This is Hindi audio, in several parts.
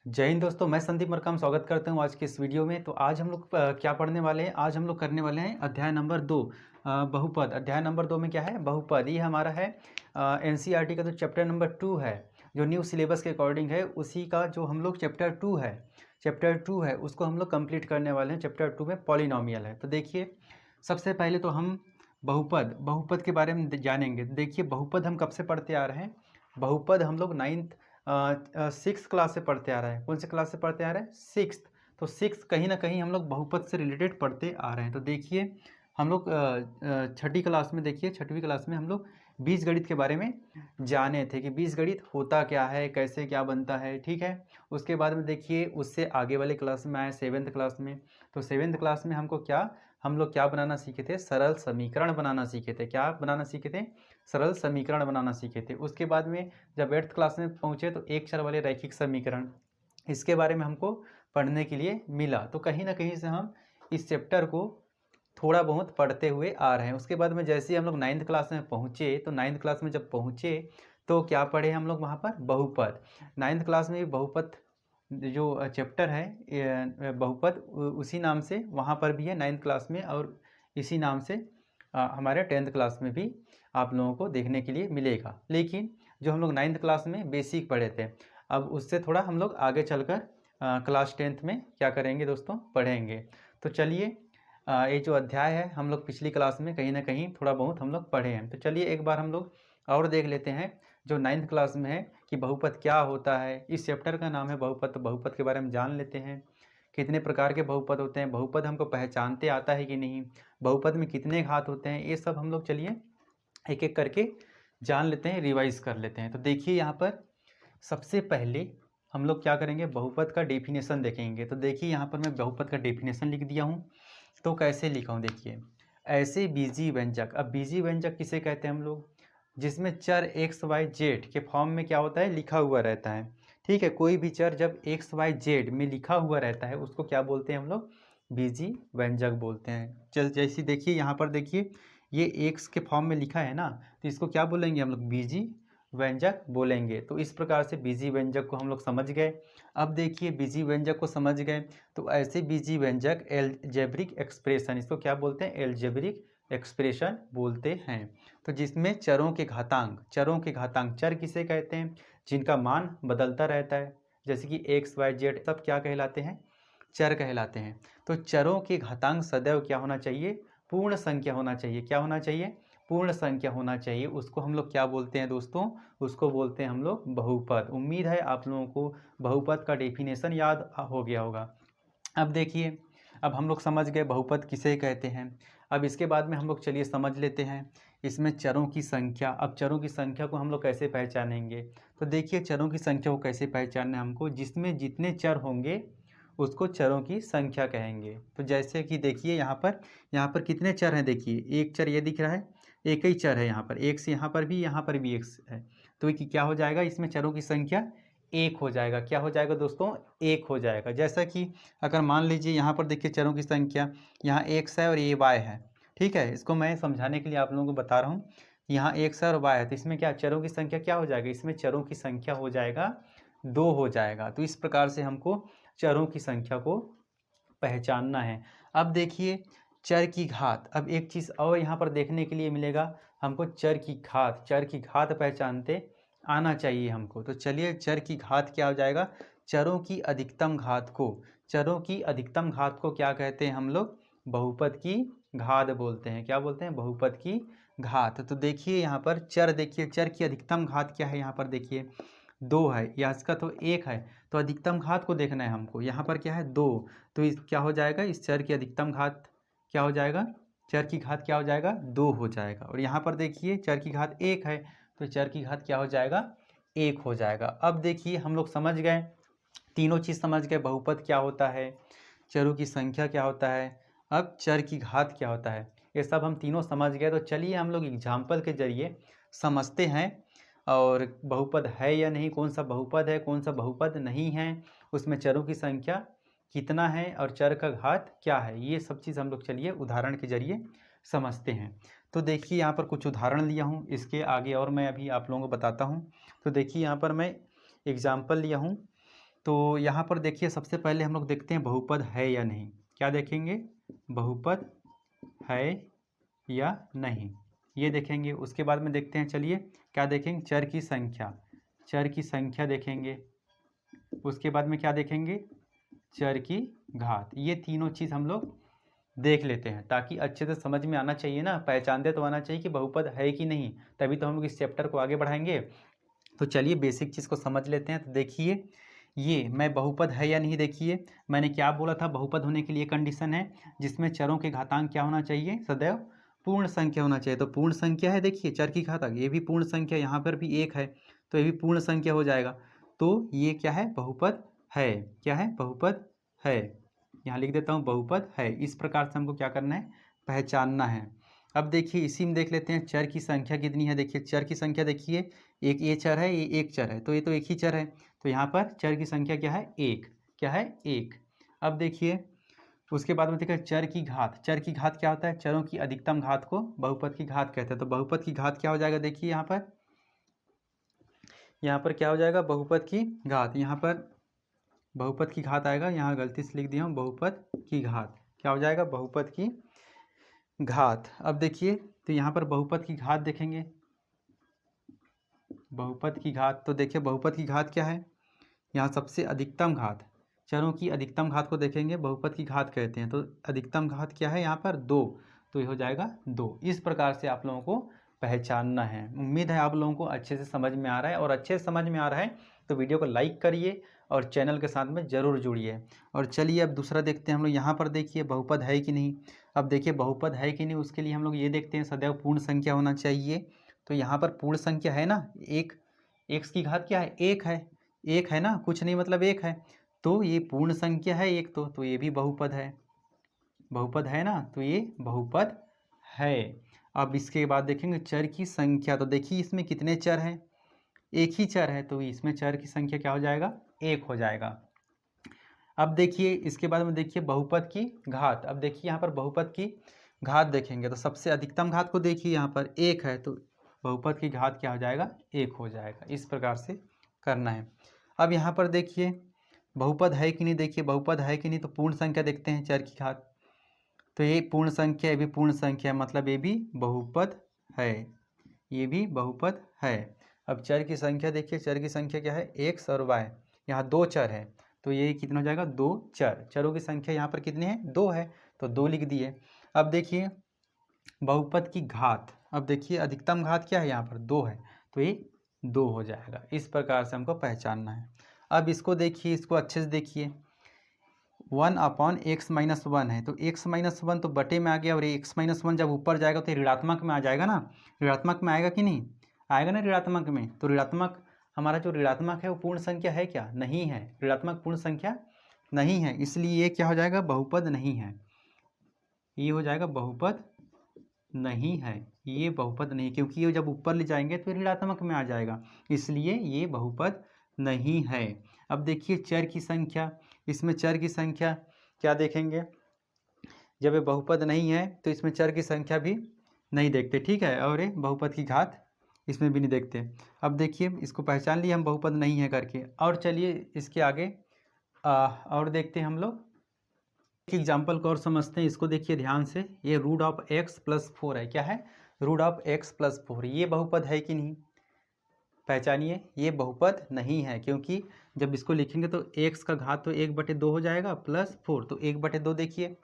जय हिंद दोस्तों, मैं संदीप मरकाम स्वागत करता हूं आज के इस वीडियो में। तो आज हम लोग क्या पढ़ने वाले हैं? आज हम लोग करने वाले हैं अध्याय नंबर 2 बहुपद। अध्याय नंबर 2 में क्या है? बहुपद। ये हमारा है एनसीईआरटी का जो चैप्टर नंबर 2 है, जो न्यू सिलेबस के अकॉर्डिंग है, उसी का जो हम लोग चैप्टर 2 है उसको हम लोग कंप्लीट करने वाले हैं। चैप्टर 2 में पॉलिनॉमियल है। तो देखिए, सबसे पहले तो हम बहुपद के बारे में जानेंगे। देखिए, बहुपद हम कब से पढ़ते आ रहे हैं? बहुपद हम लोग सिक्स क्लास से पढ़ते आ रहे हैं। कौन से क्लास से पढ़ते आ रहे हैं? सिक्स। तो सिक्स कहीं ना कहीं हम लोग बहुपद से रिलेटेड पढ़ते आ रहे हैं। तो देखिए, हम लोग छठी क्लास में, देखिए छठवीं क्लास में हम लोग बीजगणित के बारे में जाने थे कि बीजगणित होता क्या है, कैसे क्या बनता है। ठीक है। उसके बाद में देखिए, उससे आगे वाले क्लास में आए, सेवेंथ क्लास में। तो सेवेंथ क्लास में हम लोग क्या बनाना सीखे थे? सरल समीकरण बनाना सीखे थे। क्या बनाना सीखे थे? सरल समीकरण बनाना सीखे थे। उसके बाद में जब 8th क्लास में पहुँचे तो एक चर वाले रैखिक समीकरण, इसके बारे में हमको पढ़ने के लिए मिला। तो कहीं ना कहीं से हम इस चैप्टर को थोड़ा बहुत पढ़ते हुए आ रहे हैं। उसके बाद में जैसे ही हम लोग 9th क्लास में पहुँचे, तो 9th क्लास में जब पहुँचे तो क्या पढ़े हम लोग वहाँ पर? बहुपद। 9th क्लास में भी बहुपद जो चैप्टर है, बहुपद, उसी नाम से वहाँ पर भी है 9th क्लास में, और इसी नाम से हमारे 10th क्लास में भी आप लोगों को देखने के लिए मिलेगा। लेकिन जो हम लोग 9th क्लास में बेसिक पढ़े थे, अब उससे थोड़ा हम लोग आगे चलकर क्लास 10th में क्या करेंगे दोस्तों? पढ़ेंगे। तो चलिए, ये जो अध्याय है हम लोग पिछली क्लास में कहीं ना कहीं थोड़ा बहुत हम लोग पढ़े हैं। तो चलिए एक बार हम लोग और देख लेते हैं जो 9th क्लास में है कि बहुपद क्या होता है। इस चैप्टर का नाम है बहुपद। तो बहुपद के बारे में जान लेते हैं। कितने प्रकार के बहुपद होते हैं, बहुपद हमको पहचानते आता है कि नहीं, बहुपद में कितने घात होते हैं, ये सब हम लोग चलिए एक एक करके जान लेते हैं, रिवाइज कर लेते हैं। तो देखिए, यहाँ पर सबसे पहले हम लोग क्या करेंगे? बहुपद का डेफिनेशन देखेंगे। तो देखिए, यहाँ पर मैं बहुपद का डेफिनेशन लिख दिया हूँ। तो कैसे लिखा हूँ देखिए, ऐसे बीजी व्यंजक। अब बीजी व्यंजक किसे कहते हैं हम लोग? जिसमें चर एक्स वाई जेड के फॉर्म में क्या होता है? लिखा हुआ रहता है। ठीक है, कोई भी चर जब एक्स वाई जेड में लिखा हुआ रहता है उसको क्या बोलते हैं हम लोग? बीजी व्यंजक बोलते हैं। चल जैसे देखिए, यहाँ पर देखिए, ये एक्स के फॉर्म में लिखा है ना, तो इसको क्या बोलेंगे हम लोग? बीजी व्यंजक बोलेंगे। तो इस प्रकार से बीजी व्यंजक को हम लोग समझ गए। अब देखिए, बीजी व्यंजक को समझ गए तो ऐसे बीजी व्यंजक एल्जेब्रिक एक्सप्रेशन, इसको क्या बोलते हैं? एल्जेब्रिक एक्सप्रेशन बोलते हैं। तो जिसमें चरों के घातांक चर किसे कहते हैं? जिनका मान बदलता रहता है, जैसे कि एक्स वाई जेड, सब क्या कहलाते हैं? चर कहलाते हैं। तो चरों के घातांक सदैव क्या होना चाहिए? पूर्ण संख्या होना चाहिए। क्या होना चाहिए? पूर्ण संख्या होना चाहिए। उसको हम लोग क्या बोलते हैं दोस्तों? उसको बोलते हैं हम लोग बहुपद। उम्मीद है आप लोगों को बहुपद का डेफिनेशन याद हो गया होगा। अब देखिए, अब हम लोग समझ गए बहुपद किसे कहते हैं। अब इसके बाद में हम लोग चलिए समझ लेते हैं इसमें चरों की संख्या। अब चरों की संख्या को हम लोग कैसे पहचानेंगे? तो देखिए, चरों की संख्या को कैसे पहचानना है हमको? जिसमें जितने चर होंगे उसको चरों की संख्या कहेंगे। तो जैसे कि देखिए, यहाँ पर कितने चर हैं? देखिए, एक चर ये दिख रहा है, एक ही चर है यहाँ पर, एक से यहाँ पर भी एक है। तो ये क्या हो जाएगा? इसमें चरों की संख्या एक हो जाएगा। क्या हो जाएगा दोस्तों? एक हो जाएगा। जैसा कि अगर मान लीजिए यहाँ पर देखिए चरों की संख्या, यहाँ एक्स है और ये वाई है। ठीक है, इसको मैं समझाने के लिए आप लोगों को बता रहा हूँ। यहाँ एक्स है और वाई है, तो इसमें क्या चरों की संख्या क्या हो जाएगा? इसमें चरों की संख्या हो जाएगा 2 हो जाएगा। तो इस प्रकार से हमको चरों की संख्या को पहचानना है। अब देखिए, चर की घात। अब एक चीज़ और यहाँ पर देखने के लिए मिलेगा हमको, चर की घात पहचानते आना चाहिए हमको। तो चलिए, चर की घात क्या हो जाएगा? चरों की अधिकतम घात को क्या कहते हैं हम लोग? बहुपद की घात बोलते हैं। क्या बोलते हैं? बहुपद की घात। तो देखिए, यहाँ पर चर, देखिए चर की अधिकतम घात क्या है? यहाँ पर देखिए 2 है, या इसका तो 1 है। तो अधिकतम घात को देखना है हमको। यहाँ पर क्या है? 2। तो इस क्या हो जाएगा? इस चर की अधिकतम घात क्या हो जाएगा? चर की घात क्या हो जाएगा? 2 हो जाएगा। और यहाँ पर देखिए, चर की घात 1 है, तो चर की घात क्या हो जाएगा? 1 हो जाएगा। अब देखिए, हम लोग समझ गए, तीनों चीज़ समझ गए। बहुपद क्या होता है, चरों की संख्या क्या होता है, अब चर की घात क्या होता है, ये सब हम तीनों समझ गए। तो चलिए हम लोग एग्जाम्पल के जरिए समझते हैं और बहुपद है या नहीं, कौन सा बहुपद है, कौन सा बहुपद नहीं है, उसमें चरों की संख्या कितना है और चर का घात क्या है, ये सब चीज़ हम लोग चलिए उदाहरण के जरिए समझते हैं। तो देखिए, यहाँ पर कुछ उदाहरण लिया हूँ, इसके आगे और मैं अभी आप लोगों को बताता हूँ। तो देखिए, यहाँ पर मैं एग्जाम्पल लिया हूँ तो यहाँ पर देखिए सबसे पहले हम लोग देखते हैं बहुपद है या नहीं। क्या देखेंगे? बहुपद है या नहीं, ये देखेंगे। उसके बाद में देखते हैं, चलिए क्या देखेंगे? चर की संख्या, चर की संख्या देखेंगे। उसके बाद में क्या देखेंगे? चर की घात। ये तीनों चीज़ हम लोग देख लेते हैं ताकि अच्छे से समझ में आना चाहिए ना, पहचानते तो आना चाहिए कि बहुपद है कि नहीं, तभी तो हम लोग इस चैप्टर को आगे बढ़ाएंगे। तो चलिए बेसिक चीज़ को समझ लेते हैं। तो देखिए ये मैं बहुपद है या नहीं, देखिए मैंने क्या बोला था, बहुपद होने के लिए कंडीशन है जिसमें चरों के घातांक क्या होना चाहिए? सदैव पूर्ण संख्या होना चाहिए। तो पूर्ण संख्या है, देखिए चर की घातांक, ये भी पूर्ण संख्या, यहाँ पर भी एक है तो ये भी पूर्ण संख्या हो जाएगा। तो ये क्या है? बहुपद है। क्या है? बहुपद है। यहाँ लिख देता हूँ बहुपद है। इस प्रकार से हमको क्या करना है? पहचानना है। अब देखिए इसी में देख लेते हैं चर की संख्या कितनी है। देखिए चर की संख्या, देखिए एक ये चर है, ये एक चर है, तो ये तो एक ही चर है, तो यहाँ पर चर की संख्या क्या है? एक। क्या है? एक। अब देखिए उसके बाद में देखिए चर की घात। चर की घात क्या होता है? चरों की अधिकतम घात को बहुपद की घात कहते हैं। तो बहुपद की घात क्या हो जाएगा? देखिए यहाँ पर क्या हो जाएगा? बहुपद की घात। यहाँ पर बहुपद की घात आएगा, यहाँ गलती से लिख दिया हूँ बहुपद की घात। क्या हो जाएगा? बहुपद की घात। अब देखिए तो यहाँ पर बहुपद की घात देखेंगे, बहुपद की घात। तो देखिए बहुपद की घात क्या है? यहाँ सबसे अधिकतम घात, चरों की अधिकतम घात को देखेंगे, बहुपद की घात कहते हैं। तो अधिकतम घात क्या है यहाँ पर? 2, तो ये हो जाएगा 2। इस प्रकार से आप लोगों को पहचानना है। उम्मीद है आप लोगों को अच्छे से समझ में आ रहा है, और अच्छे से समझ में आ रहा है तो वीडियो को लाइक करिए और चैनल के साथ में ज़रूर जुड़िए। और चलिए अब दूसरा देखते हैं हम लोग। यहाँ पर देखिए बहुपद है कि नहीं। अब देखिए बहुपद है कि नहीं, उसके लिए हम लोग ये देखते हैं सदैव पूर्ण संख्या होना चाहिए। तो यहाँ पर पूर्ण संख्या है ना, एक, एक्स की घात क्या है? एक है, एक है ना, कुछ नहीं मतलब एक है, तो ये पूर्ण संख्या है एक, तो ये भी बहुपद है। बहुपद है ना, तो ये बहुपद है। अब इसके बाद देखेंगे चर की संख्या। तो देखिए इसमें कितने चर हैं? एक ही चर है, तो इसमें चर की संख्या क्या हो जाएगा? एक हो जाएगा। अब देखिए इसके बाद में देखिए बहुपद की घात। अब देखिए यहाँ पर बहुपद की घात देखेंगे तो सबसे अधिकतम घात को देखिए, यहाँ पर एक है, तो बहुपद की घात क्या हो जाएगा? एक हो जाएगा। इस प्रकार से करना है। अब यहाँ पर देखिए बहुपद है कि नहीं, देखिए बहुपद है कि नहीं, तो पूर्ण संख्या देखते हैं चर की घात। तो ये पूर्ण संख्या, ये भी पूर्ण संख्या, मतलब ये भी बहुपद है, ये भी बहुपद है। अब चर की संख्या देखिए, चर की संख्या क्या है? एक्स और वाई। यहाँ दो चर है, तो ये कितना हो जाएगा? 2 चर। चरों की संख्या यहाँ पर कितनी है? 2 है, तो 2 लिख दिए। अब देखिए बहुपद की घात। अब देखिए अधिकतम घात क्या है? यहाँ पर 2 है, तो ये 2 हो जाएगा। इस प्रकार से हमको पहचानना है। अब इसको देखिए, इसको अच्छे से देखिए, 1/x-1 है, तो x-1 तो बटे में आ गया, और x-1 जब ऊपर जाएगा तो ऋणात्मक में आ जाएगा ना। ऋणात्मक में आएगा कि नहीं? आएगा ना ऋणात्मक में। तो ऋणात्मक, हमारा जो ऋणात्मक है वो पूर्ण संख्या है क्या? नहीं है। ऋणात्मक पूर्ण संख्या नहीं है, इसलिए ये क्या हो जाएगा? बहुपद नहीं है। ये हो जाएगा बहुपद नहीं है, ये बहुपद नहीं, क्योंकि ये जब ऊपर ले जाएंगे तो ऋणात्मक में आ जाएगा, इसलिए ये बहुपद नहीं है। अब देखिए चर की संख्या। इसमें चर की संख्या क्या देखेंगे? जब ये बहुपद नहीं है तो इसमें चर की संख्या भी नहीं देखते, ठीक है, और ये बहुपद की घात इसमें भी नहीं देखते। अब देखिए इसको पहचान लिए हम बहुपद नहीं है करके। और चलिए इसके आगे और देखते हैं हम लोग एक एग्जाम्पल को और समझते हैं। इसको देखिए ध्यान से, ये √(x+4) है। क्या है? √(x+4), ये बहुपद है कि नहीं? पहचानिए, ये बहुपद नहीं है, क्योंकि जब इसको लिखेंगे तो x का घात तो 1/2 हो जाएगा, +4, तो 1/2 देखिए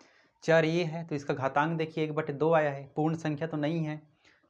चर ये है, तो इसका घातांक देखिए 1/2 आया है, पूर्ण संख्या तो नहीं है,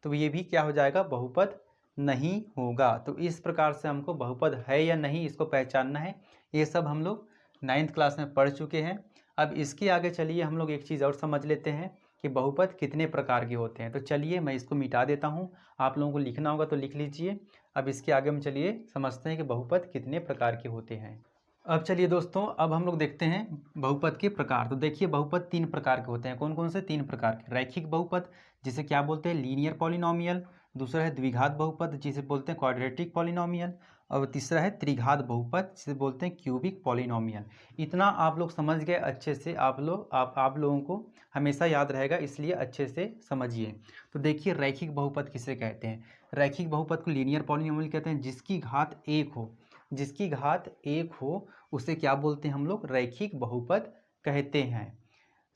तो ये भी क्या हो जाएगा? बहुपद नहीं होगा। तो इस प्रकार से हमको बहुपद है या नहीं इसको पहचानना है। ये सब हम लोग 9th क्लास में पढ़ चुके हैं। अब इसके आगे चलिए हम लोग एक चीज़ और समझ लेते हैं कि बहुपद कितने प्रकार के होते हैं। तो चलिए मैं इसको मिटा देता हूँ, आप लोगों को लिखना होगा तो लिख लीजिए। अब इसके आगे हम चलिए समझते हैं कि बहुपद कितने प्रकार के होते हैं। अब चलिए दोस्तों, अब हम लोग देखते हैं बहुपद के प्रकार। तो देखिए बहुपद 3 प्रकार के होते हैं। कौन कौन से? 3 प्रकार के। रैखिक बहुपद, जिसे क्या बोलते हैं? Linear polynomial. दूसरा है द्विघात बहुपद, जिसे बोलते हैं क्वाड्रेटिक पॉलिनोमियल। और तीसरा है त्रिघात बहुपद, जिसे बोलते हैं क्यूबिक पॉलिनोमियल। इतना आप लोग समझ गए अच्छे से, आप लोगों को हमेशा याद रहेगा, इसलिए अच्छे से समझिए। तो देखिए रैखिक बहुपद किसे कहते हैं? रैखिक बहुपद को लीनियर पॉलिनोमियल कहते हैं, जिसकी घात 1 हो। जिसकी घात 1 हो उसे क्या बोलते हैं हम लोग? रैखिक बहुपद कहते हैं।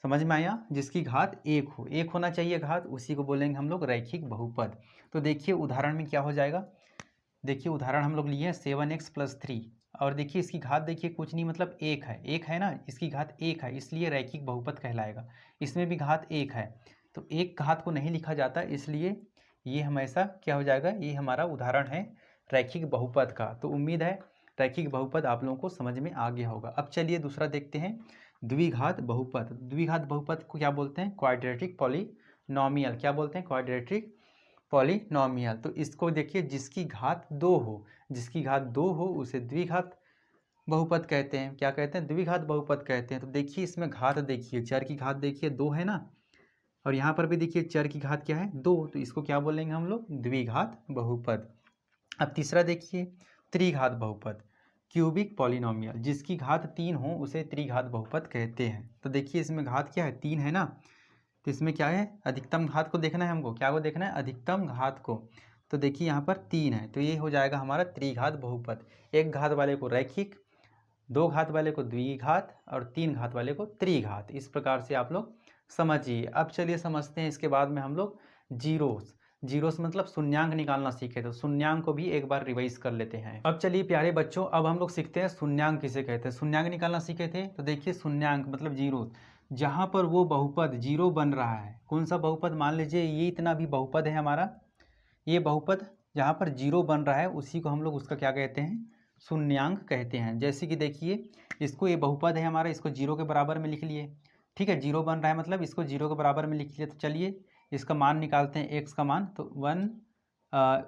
समझ में आया? जिसकी घात 1 हो, 1 होना चाहिए घात, उसी को बोलेंगे हम लोग रैखिक बहुपद। तो देखिए उदाहरण में क्या हो जाएगा। देखिए उदाहरण हम लोग लिए हैं 7x + 3 और देखिए इसकी घात देखिए कुछ नहीं मतलब 1 है ना, इसकी घात 1 है इसलिए रैखिक बहुपद कहलाएगा। इसमें भी घात 1 है तो एक घात को नहीं लिखा जाता, इसलिए ये हमेशा क्या हो जाएगा, ये हमारा उदाहरण है रैखिक बहुपद का। तो उम्मीद है रैखिक बहुपद आप लोगों को समझ में आ गया होगा। अब चलिए दूसरा देखते हैं द्विघात बहुपद। द्विघात बहुपद को क्या बोलते हैं? Quadratic polynomial. क्या बोलते हैं? Quadratic polynomial. तो इसको देखिए जिसकी घात 2 हो, जिसकी घात 2 हो उसे द्विघात बहुपद कहते हैं। क्या कहते हैं? द्विघात बहुपद कहते हैं। तो देखिए इसमें घात देखिए, चर की घात देखिए 2 है ना, और यहाँ पर भी देखिए चर की घात क्या है? 2, तो इसको क्या बोलेंगे हम लोग? द्विघात बहुपद। अब तीसरा देखिए त्रिघात बहुपद, क्यूबिक पॉलिनोमियल। जिसकी घात 3 हो उसे त्रिघात बहुपद कहते हैं। तो देखिए इसमें घात क्या है? 3 है ना, तो इसमें क्या है? अधिकतम घात को देखना है हमको। क्या को देखना है? अधिकतम घात को। तो देखिए यहाँ पर 3 है तो ये हो जाएगा हमारा त्रिघात बहुपद। एक घात वाले को रैखिक, 2 घात वाले को द्विघात और 3 घात वाले को त्रिघात। इस प्रकार से आप लोग समझिए। अब चलिए समझते हैं इसके बाद में हम लोग जीरोस। जीरोस मतलब शून्यांक निकालना सीखे, तो शून्यांक को भी एक बार रिवाइज कर लेते हैं। अब चलिए प्यारे बच्चों, अब हम लोग सीखते हैं शून्यांक किसे कहते हैं। शून्यांक निकालना सीखे थे, तो देखिए शून्यांक मतलब जीरो, जहाँ पर वो बहुपद जीरो बन रहा है। कौन सा बहुपद? मान लीजिए ये इतना भी बहुपद है हमारा, ये बहुपद जहाँ पर जीरो बन रहा है उसी को हम लोग उसका क्या कहते हैं? शून्यांक कहते हैं। जैसे कि देखिए इसको, ये बहुपद है हमारा, इसको जीरो के बराबर में लिख लिए। ठीक है, जीरो बन रहा है मतलब इसको जीरो के बराबर में लिख लिए। तो चलिए इसका मान निकालते हैं, एक्स का मान। तो 1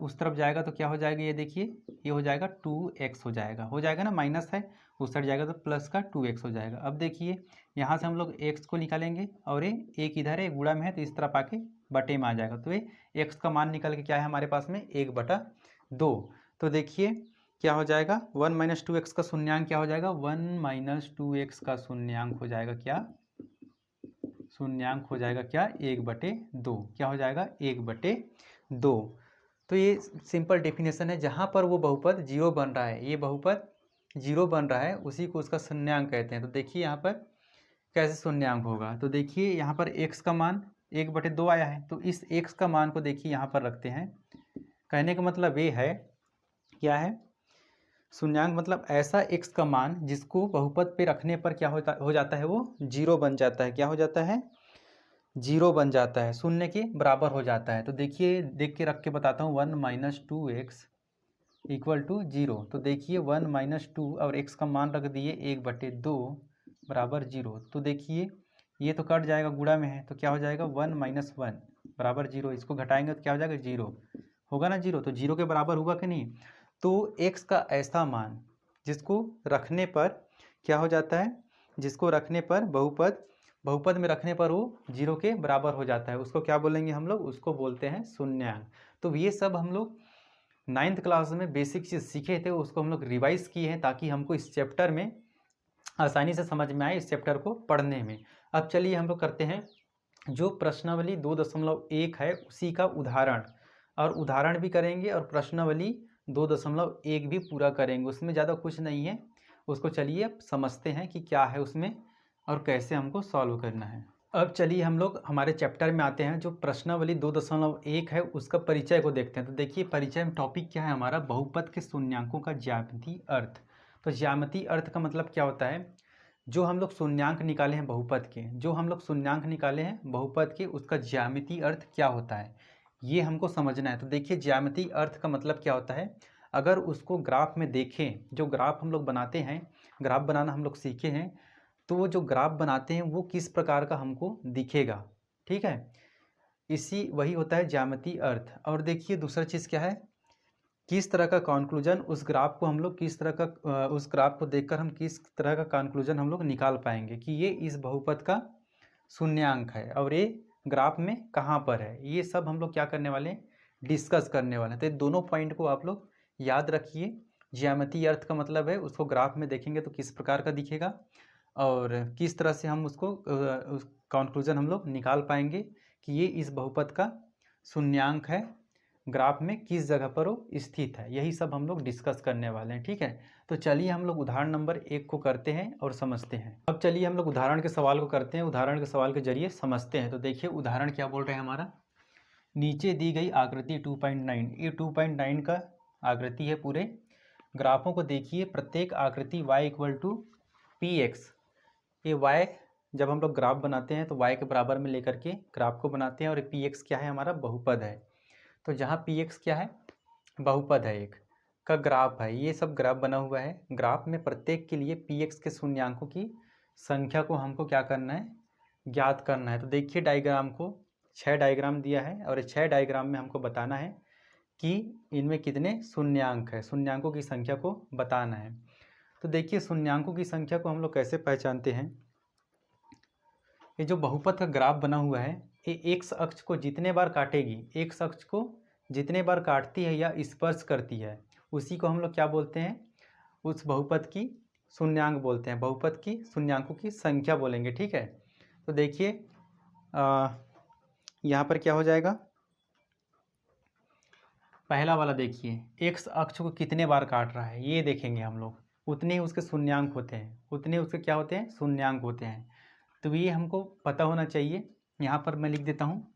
उस तरफ जाएगा तो क्या हो जाएगा? ये देखिए ये हो जाएगा 2x हो जाएगा ना, माइनस है उस साइड जाएगा तो प्लस का 2x हो जाएगा। अब देखिए यहाँ से हम लोग x को निकालेंगे और ये एक इधर है गुणा में है तो इस तरफ आके बटे में आ जाएगा। तो ये x का मान निकल के क्या है हमारे पास में? 1/2। तो देखिए क्या हो जाएगा? 1 - 2x का शून्यांक क्या हो जाएगा? 1 - 2x का शून्यांक हो जाएगा क्या? शून्यांक हो जाएगा क्या? 1/2। क्या हो जाएगा? 1/2। तो ये सिंपल डेफिनेशन है। जहाँ पर वो बहुपद जीरो बन रहा है, ये बहुपद जीरो बन रहा है, उसी को उसका शून्यांक कहते हैं। तो देखिए यहाँ पर कैसे शून्यांक होगा। तो देखिए यहाँ पर x का मान 1/2 आया है, तो इस x का मान को देखिए यहाँ पर रखते हैं। कहने का मतलब ये है, क्या है? शून्यांक मतलब ऐसा x का मान जिसको बहुपद पे रखने पर क्या हो जाता है? वो जीरो बन जाता है। क्या हो जाता है? जीरो बन जाता है, शून्य के बराबर हो जाता है। तो देखिए देख के रख के बताता हूँ, 1 - 2x = 0। तो देखिए 1 - 2 और x का मान रख दिए 1/2 बराबर 0। तो देखिए ये तो कट जाएगा, गुणा में है तो क्या हो जाएगा? 1 - 1 बराबर 0। इसको घटाएंगे तो क्या हो जाएगा? 0 होगा ना, 0 तो 0 के बराबर होगा कि नहीं? तो x का ऐसा मान जिसको रखने पर क्या हो जाता है? जिसको रखने पर बहुपद में रखने पर वो 0 के बराबर हो जाता है, उसको क्या बोलेंगे हम लोग? उसको बोलते हैं शून्यांक। तो ये सब हम लोग 9th क्लास में बेसिक चीज़ सीखे थे, उसको हम लोग रिवाइज किए हैं ताकि हमको इस चैप्टर में आसानी से समझ में आए, इस चैप्टर को पढ़ने में। अब चलिए हम लोग करते हैं जो प्रश्नावली 2.1 है उसी का उदाहरण, और उदाहरण भी करेंगे और प्रश्नावली 2.1 भी पूरा करेंगे। उसमें ज़्यादा कुछ नहीं है, उसको चलिए अब समझते हैं कि क्या है उसमें और कैसे हमको सॉल्व करना है। अब चलिए हम लोग हमारे चैप्टर में आते हैं। जो प्रश्नावली 2.1 है उसका परिचय को देखते हैं। तो देखिए परिचय में टॉपिक क्या है हमारा? बहुपद के शून्यांकों का ज्यामितीय अर्थ। तो ज्यामितीय अर्थ का मतलब क्या होता है? जो हम लोग शून्यांक निकाले हैं बहुपद के, जो हम लोग शून्यांक निकाले हैं बहुपद के, उसका ज्यामितीय अर्थ क्या होता है ये हमको समझना है। तो देखिए ज्यामितीय अर्थ का मतलब क्या होता है? अगर उसको ग्राफ में देखें, जो ग्राफ हम लोग बनाते हैं, ग्राफ बनाना हम लोग सीखे हैं, तो वो जो ग्राफ बनाते हैं वो किस प्रकार का हमको दिखेगा। ठीक है, इसी वही होता है ज्यामितीय अर्थ। और देखिए दूसरा चीज़ क्या है? किस तरह का कंक्लूजन उस ग्राफ को हम लोग किस तरह का उस ग्राफ को देखकर हम किस तरह का कंक्लूजन हम लोग निकाल पाएंगे कि ये इस बहुपद का शून्यांक है और ये ग्राफ में कहाँ पर है। ये सब हम लोग क्या करने वाले हैं? डिस्कस करने वाले हैं। तो ये दोनों पॉइंट को आप लोग याद रखिए। ज्यामितीय अर्थ का मतलब है उसको ग्राफ में देखेंगे तो किस प्रकार का दिखेगा और किस तरह से हम उसको कंक्लूजन हम लोग निकाल पाएंगे कि ये इस बहुपद का शून्यांक है ग्राफ में किस जगह पर वो स्थित है, यही सब हम लोग डिस्कस करने वाले हैं। ठीक है, तो चलिए हम लोग उदाहरण नंबर 1 को करते हैं और समझते हैं। अब चलिए हम लोग उदाहरण के सवाल को करते हैं, उदाहरण के सवाल के जरिए समझते हैं। तो देखिए उदाहरण क्या बोल रहे हैं हमारा, नीचे दी गई आकृति 2.9, ये 2.9 का आकृति है। पूरे ग्राफों को देखिए, प्रत्येक आकृति y = px, ये y जब हम लोग ग्राफ बनाते हैं तो y के बराबर में लेकर के ग्राफ को बनाते हैं, और px क्या है, हमारा बहुपद है। तो जहाँ px क्या है, बहुपद है, एक का ग्राफ है, ये सब ग्राफ बना हुआ है। ग्राफ में प्रत्येक के लिए px के शून्यांकों की संख्या को हमको क्या करना है, ज्ञात करना है। तो देखिए डायग्राम को, 6 डायग्राम दिया है, और 6 डायग्राम में हमको बताना है कि इनमें कितने शून्यांक है, शून्यांकों की संख्या को बताना है। तो देखिए शून्यांकों की संख्या को हम लोग कैसे पहचानते हैं, ये जो बहुपद का ग्राफ बना हुआ है, ये एक्स अक्ष को जितने बार काटेगी, एक्स अक्ष को जितने बार काटती है या स्पर्श करती है, उसी को हम लोग क्या बोलते हैं, उस बहुपद की शून्यांक बोलते हैं, बहुपद की शून्यांकों की संख्या बोलेंगे। ठीक है, तो देखिए यहाँ पर क्या हो जाएगा, पहला वाला देखिए, एक्स अक्ष को कितने बार काट रहा है ये देखेंगे हम लोग, उतने ही उसके शून्यांक होते हैं, उतने उसके क्या होते हैं, शून्यांक होते हैं। तो ये हमको पता होना चाहिए। यहाँ पर मैं लिख देता हूँ,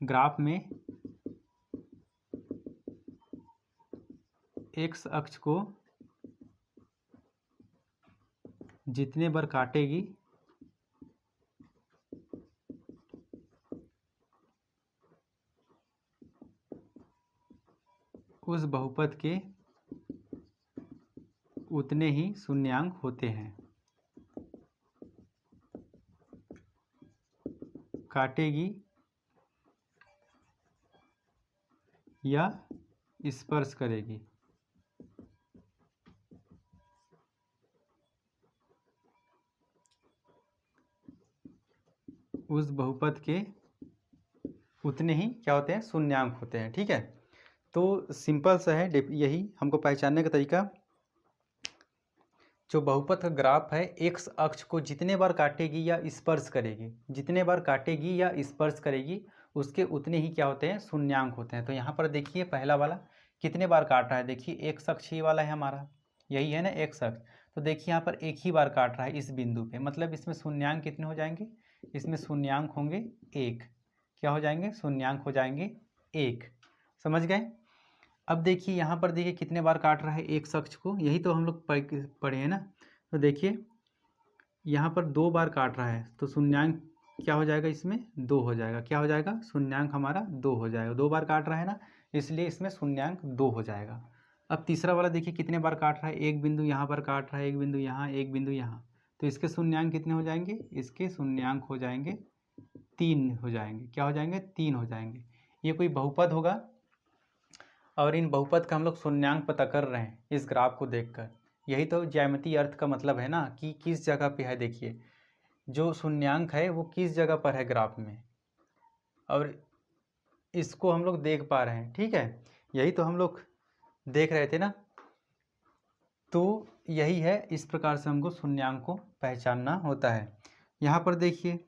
ग्राफ में एक्स अक्ष को जितने बार काटेगी उस बहुपद के उतने ही शून्यांक होते हैं, काटेगी या स्पर्श करेगी। उस बहुपद के उतने ही क्या होते हैं, शून्यांक होते हैं। ठीक है, तो सिंपल सा है, यही हमको पहचानने का तरीका। जो बहुपद का ग्राफ है, एक्स अक्ष को जितने बार काटेगी या स्पर्श करेगी, जितने बार काटेगी या स्पर्श करेगी, उसके उतने ही क्या होते हैं, शून्यांक होते हैं। तो यहाँ पर देखिए पहला वाला कितने बार काट रहा है, देखिए एक्स अक्ष ही वाला है हमारा, यही है ना एक्स अक्ष। तो देखिए यहाँ पर एक ही बार काट रहा है इस बिंदु पे, मतलब इसमें शून्यांक कितने हो जाएंगे, इसमें शून्यांक होंगे एक, क्या हो जाएंगे, शून्यांक हो जाएंगे एक। समझ गए। अब देखिए यहाँ पर देखिए कितने बार काट रहा है एक अक्ष को, यही तो हम लोग पढ़े हैं ना। तो देखिए यहाँ पर 2 बार काट रहा है, तो शून्यांक क्या हो जाएगा, इसमें 2 हो जाएगा, क्या हो जाएगा, शून्यांक हमारा 2 हो जाएगा। 2 बार काट रहा है ना, इसलिए इसमें शून्यांक 2 हो जाएगा। अब तीसरा वाला देखिए कितने बार काट रहा है, एक बिंदु यहाँ पर काट रहा है, एक बिंदु यहाँ, एक बिंदु यहाँ, तो इसके शून्यांक कितने हो जाएंगे, इसके शून्यांक हो जाएंगे 3 हो जाएंगे, क्या हो जाएंगे, 3 हो जाएंगे। ये कोई बहुपद होगा, और इन बहुपद का हम लोग शून्यांक पता कर रहे हैं इस ग्राफ को देखकर। यही तो ज्यामितीय अर्थ का मतलब है ना, कि किस जगह पे है, देखिए जो शून्यांक है वो किस जगह पर है ग्राफ में, और इसको हम लोग देख पा रहे हैं। ठीक है, यही तो हम लोग देख रहे थे ना। तो यही है, इस प्रकार से हमको शून्यांक को पहचानना होता है। यहाँ पर देखिए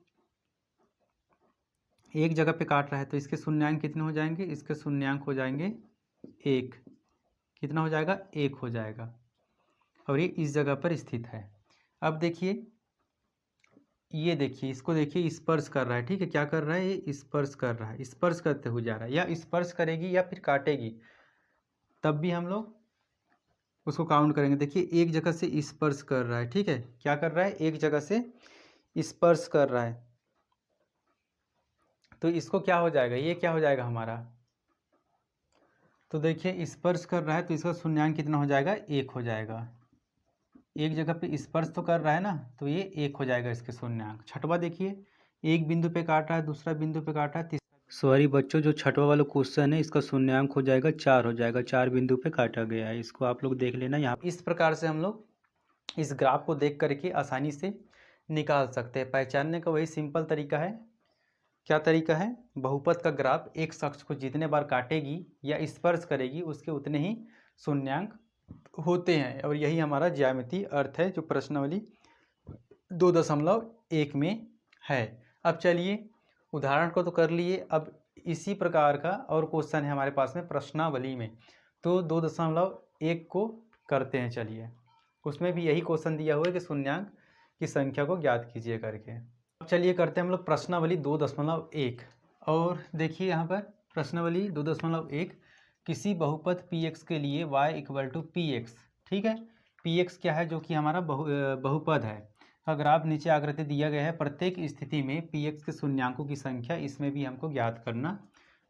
एक जगह पे काट रहा है, तो इसके शून्यांक कितने हो जाएंगे, इसके शून्यांक हो जाएंगे एक, कितना हो जाएगा, एक हो जाएगा, और ये इस जगह पर स्थित है। अब देखिए ये देखिए, इसको देखिए स्पर्श कर रहा है। ठीक है, क्या कर रहा है, ये स्पर्श कर रहा है, स्पर्श करते हुए जा रहा है, या स्पर्श करेगी या फिर काटेगी, तब भी हम लोग उसको काउंट करेंगे। देखिए एक जगह से स्पर्श कर रहा है, ठीक है, क्या कर रहा है, एक जगह से स्पर्श कर रहा है, तो इसको क्या हो जाएगा, ये क्या हो जाएगा हमारा, तो देखिए स्पर्श कर रहा है, तो इसका शून्यांक कितना हो जाएगा, एक हो जाएगा। एक जगह पे स्पर्श तो कर रहा है ना, तो ये एक हो जाएगा इसके शून्यांक। छठवा देखिए, एक बिंदु पे काट रहा है, दूसरा बिंदु पे काट रहा है, सॉरी बच्चों, जो छठवा वाला क्वेश्चन है इसका शून्यांक हो जाएगा 4 हो जाएगा, 4 बिंदु पे काटा गया है, इसको आप लोग देख लेना। यहाँ इस प्रकार से हम लोग इस ग्राफ को देख करके आसानी से निकाल सकते हैं। पहचानने का वही सिंपल तरीका है। क्या तरीका है, बहुपद का ग्राफ एक अक्ष को जितने बार काटेगी या स्पर्श करेगी उसके उतने ही शून्यांक होते हैं, और यही हमारा ज्यामितीय अर्थ है जो प्रश्नावली 2.1 में है। अब चलिए उदाहरण को तो कर लिए, अब इसी प्रकार का और क्वेश्चन है हमारे पास में प्रश्नावली में, तो 2.1 को करते हैं। चलिए, उसमें भी यही क्वेश्चन दिया हुआ है कि शून्यांक की संख्या को ज्ञात कीजिए करके। अब चलिए करते हैं हम लोग प्रश्नावली 2.1। और देखिए यहाँ पर प्रश्नावली 2.1, किसी बहुपद px के लिए y = px, ठीक है। px क्या है, जो कि हमारा बहुपद है। अगर आप नीचे आकृति दिया गया है, प्रत्येक स्थिति में px के शून्यांकों की संख्या इसमें भी हमको ज्ञात करना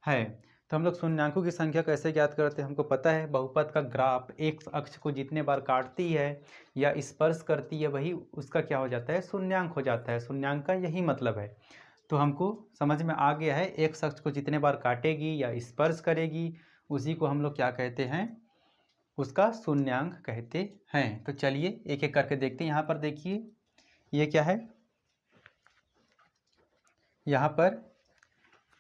है। तो हम लोग शून्यांकों की संख्या कैसे ज्ञात करते हैं, हमको पता है बहुपद का ग्राफ एक्स अक्ष को जितने बार काटती है या स्पर्श करती है वही उसका क्या हो जाता है, शून्यांक हो जाता है। शून्यांक का यही मतलब है। तो हमको समझ में आ गया है, एक्स अक्ष को जितने बार काटेगी या स्पर्श करेगी उसी को हम लोग क्या कहते हैं, उसका शून्यांक कहते हैं। तो चलिए एक एक करके देखते हैं। यहाँ पर देखिए ये क्या है, यहाँ पर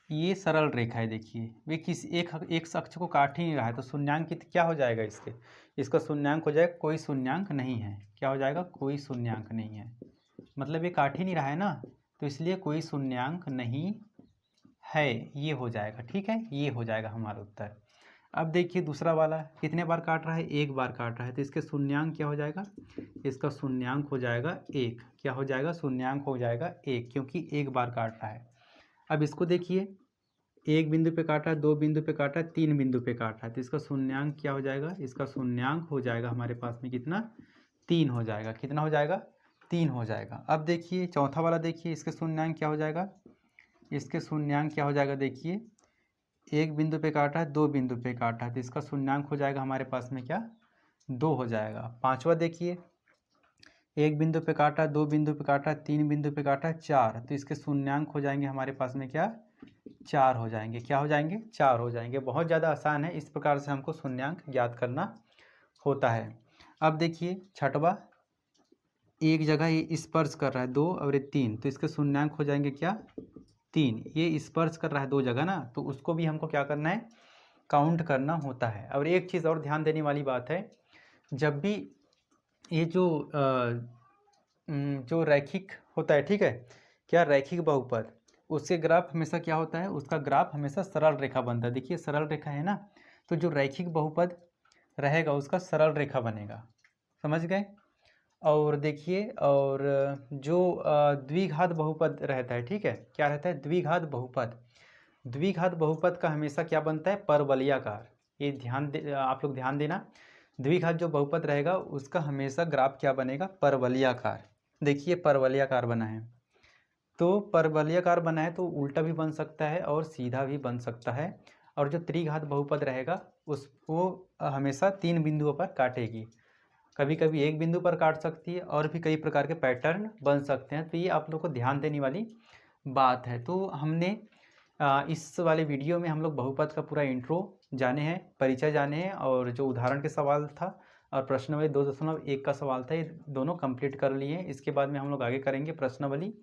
ये सरल रेखा है। देखिए वे किसी एक अक्ष को काट ही नहीं रहा है, तो शून्यांक क्या हो जाएगा इसके, इसका शून्यांक हो जाएगा कोई शून्यांक नहीं है। क्या हो जाएगा, कोई शून्यांक नहीं है, मतलब ये काट ही नहीं रहा है ना, तो इसलिए कोई शून्यांक नहीं है, ये हो जाएगा। ठीक है, ये हो जाएगा हमारा उत्तर। अब देखिए दूसरा वाला कितने बार काट रहा है, एक बार काट रहा है, तो इसके शून्यांक क्या हो जाएगा, इसका शून्यांक हो जाएगा एक। क्या हो जाएगा, शून्यांक हो जाएगा एक, क्योंकि एक बार काट रहा है। अब इसको देखिए, एक बिंदु पे काटा, दो बिंदु पे काटा, तीन बिंदु पे काटा है, तो इसका शून्यांक क्या हो जाएगा, इसका शून्यांक हो जाएगा हमारे पास में कितना, 3 हो जाएगा। कितना हो जाएगा, 3 हो जाएगा। अब देखिए चौथा वाला देखिए, इसके शून्यांक क्या हो जाएगा, इसके शून्यांक क्या हो जाएगा, देखिए एक बिंदु पे काटा है, दो बिंदु पे काटा है, तो इसका शून्यांक हो जाएगा हमारे पास में क्या, 2 हो जाएगा। पांचवा देखिए, एक बिंदु पे काटा, दो बिंदु पे काटा, तीन बिंदु पे काटा, 4, तो इसके शून्यांक हो जाएंगे हमारे पास में क्या, 4 हो जाएंगे। क्या हो जाएंगे, 4 हो जाएंगे। बहुत ज़्यादा आसान है, इस प्रकार से हमको शून्यांक ज्ञात करना होता है। अब देखिए छठवा, एक जगह ये स्पर्श कर रहा है 2 और ये 3, तो इसके शून्यांक हो जाएंगे क्या, 3। ये स्पर्श कर रहा है 2 जगह ना, तो उसको भी हमको क्या करना है, काउंट करना होता है। और एक चीज़ और ध्यान देने वाली बात है, जब भी ये जो रैखिक होता है, ठीक है, क्या रैखिक बहुपद, उसके ग्राफ हमेशा क्या होता है, उसका ग्राफ हमेशा सरल रेखा बनता है। देखिए सरल रेखा है ना, तो जो रैखिक बहुपद रहेगा उसका सरल रेखा बनेगा, समझ गए। और देखिए, और जो द्विघात बहुपद रहता है, ठीक है, क्या रहता है, द्विघात बहुपद, द्विघात बहुपद का हमेशा क्या बनता है, परवलयाकार। ये आप लोग ध्यान देना, द्विघात जो बहुपद रहेगा उसका हमेशा ग्राफ क्या बनेगा, परवलयाकार। देखिए परवलयाकार बना है, तो परवलयाकार बना है तो उल्टा भी बन सकता है और सीधा भी बन सकता है। और जो त्रिघात बहुपद रहेगा उसको हमेशा 3 बिंदुओं पर काटेगी, कभी कभी एक बिंदु पर काट सकती है, और भी कई प्रकार के पैटर्न बन सकते हैं। तो ये आप लोग को ध्यान देने वाली बात है। तो हमने इस वाले वीडियो में हम लोग बहुपद का पूरा इंट्रो जाने हैं, परिचय जाने हैं, और जो उदाहरण के सवाल था और प्रश्नावली 2.1 का सवाल था, ये दोनों कंप्लीट कर लिए हैं। इसके बाद में हम लोग आगे करेंगे प्रश्नावली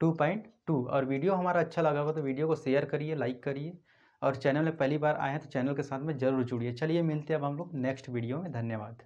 2.2। और वीडियो हमारा अच्छा लगा होगा तो वीडियो को शेयर करिए, लाइक करिए, और चैनल में पहली बार आए हैं तो चैनल के साथ में ज़रूर जुड़िए। चलिए मिलते हैं अब हम लोग नेक्स्ट वीडियो में। धन्यवाद।